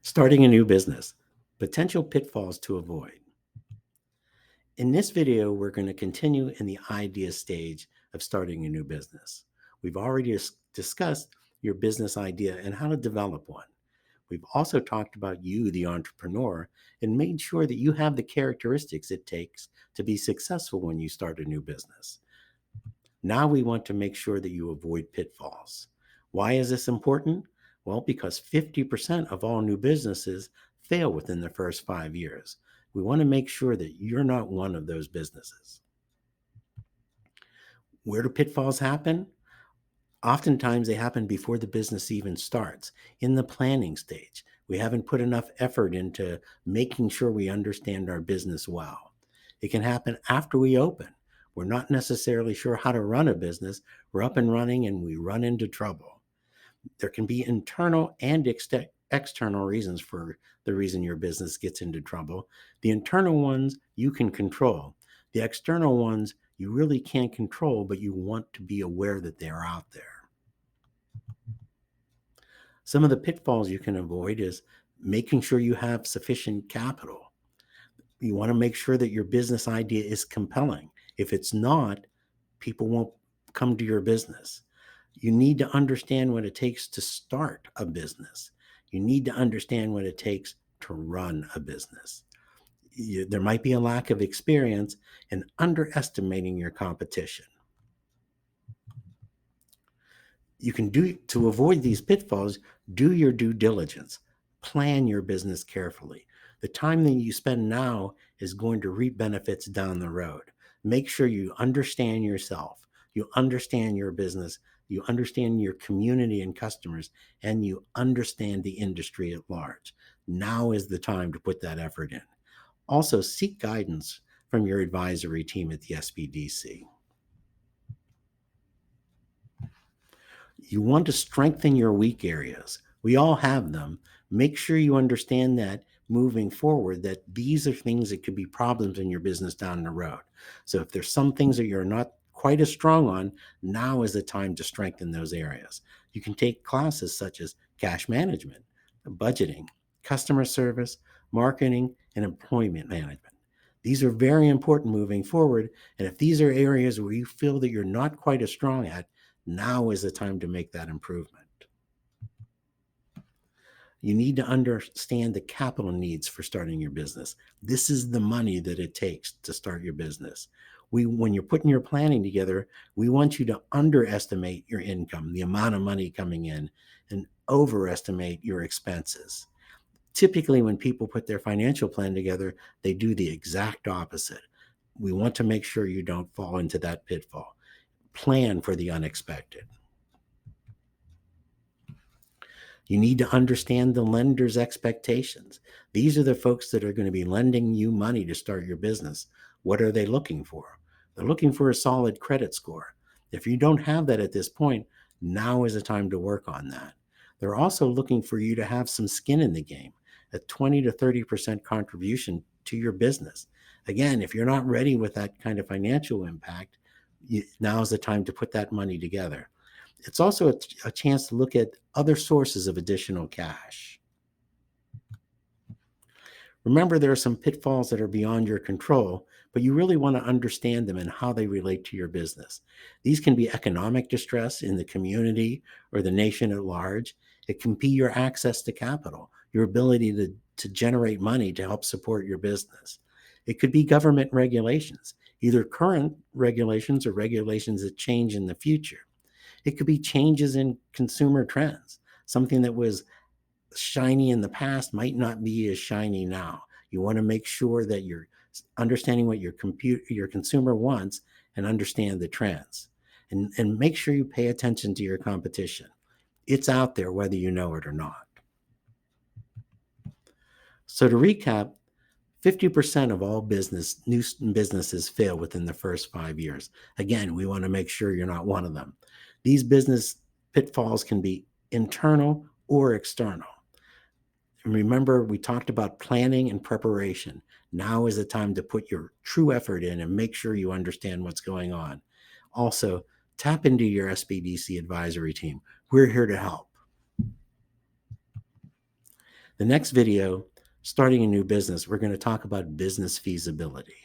Starting a new business, potential pitfalls to avoid. In this video, we're going to continue in the idea stage of starting a new business. We've already discussed your business idea and how to develop one. We've also talked about you, the entrepreneur, and made sure that you have the characteristics it takes to be successful when you start a new business. Now we want to make sure that you avoid pitfalls. Why is this important? Well, because 50% of all new businesses fail within the first 5 years. We want to make sure that you're not one of those businesses. Where do pitfalls happen? Oftentimes they happen before the business even starts, in the planning stage. We haven't put enough effort into making sure we understand our business well. It can happen after we open. We're not necessarily sure how to run a business. We're up and running and we run into trouble. There can be internal and external reasons for the reason your business gets into trouble. The internal ones you can control. The external ones you really can't control, but you want to be aware that they're out there. Some of the pitfalls you can avoid is making sure you have sufficient capital. You want to make sure that your business idea is compelling. If it's not, people won't come to your business. You need to understand what it takes to start a business. You need to understand what it takes to run a business. There might be a lack of experience and underestimating your competition. You can to avoid these pitfalls, do your due diligence. Plan your business carefully. The time that you spend now is going to reap benefits down the road. Make sure you understand yourself, you understand your business, you understand your community and customers, and you understand the industry at large. Now is the time to put that effort in. Also, seek guidance from your advisory team at the SBDC. You want to strengthen your weak areas. We all have them. Make sure you understand that moving forward, that these are things that could be problems in your business down the road. So if there's some things that you're not quite as strong on, now is the time to strengthen those areas. You can take classes such as cash management, budgeting, customer service, marketing, and employment management. These are very important moving forward. And if these are areas where you feel that you're not quite as strong at, now is the time to make that improvement. You need to understand the capital needs for starting your business. This is the money that it takes to start your business. When you're putting your planning together, we want you to underestimate your income, the amount of money coming in, and overestimate your expenses. Typically, when people put their financial plan together, they do the exact opposite. We want to make sure you don't fall into that pitfall. Plan for the unexpected. You need to understand the lender's expectations. These are the folks that are going to be lending you money to start your business. What are they looking for? They're looking for a solid credit score. If you don't have that at this point, now is the time to work on that. They're also looking for you to have some skin in the game, a 20 to 30% contribution to your business. Again, if you're not ready with that kind of financial impact, now is the time to put that money together. It's also a chance to look at other sources of additional cash. Remember, there are some pitfalls that are beyond your control, but you really want to understand them and how they relate to your business. These can be economic distress in the community or the nation at large. It can be your access to capital, your ability to generate money to help support your business. It could be government regulations, either current regulations or regulations that change in the future. It could be changes in consumer trends. Something that was shiny in the past might not be as shiny now. You want to make sure that you're understanding what your consumer wants and understand the trends. And make sure you pay attention to your competition. It's out there whether you know it or not. So to recap, 50% of all new businesses fail within the first 5 years. Again, we want to make sure you're not one of them. These business pitfalls can be internal or external. And remember, we talked about planning and preparation. Now is the time to put your true effort in and make sure you understand what's going on. Also, tap into your SBDC advisory team. We're here to help. The next video, starting a new business, we're going to talk about business feasibility.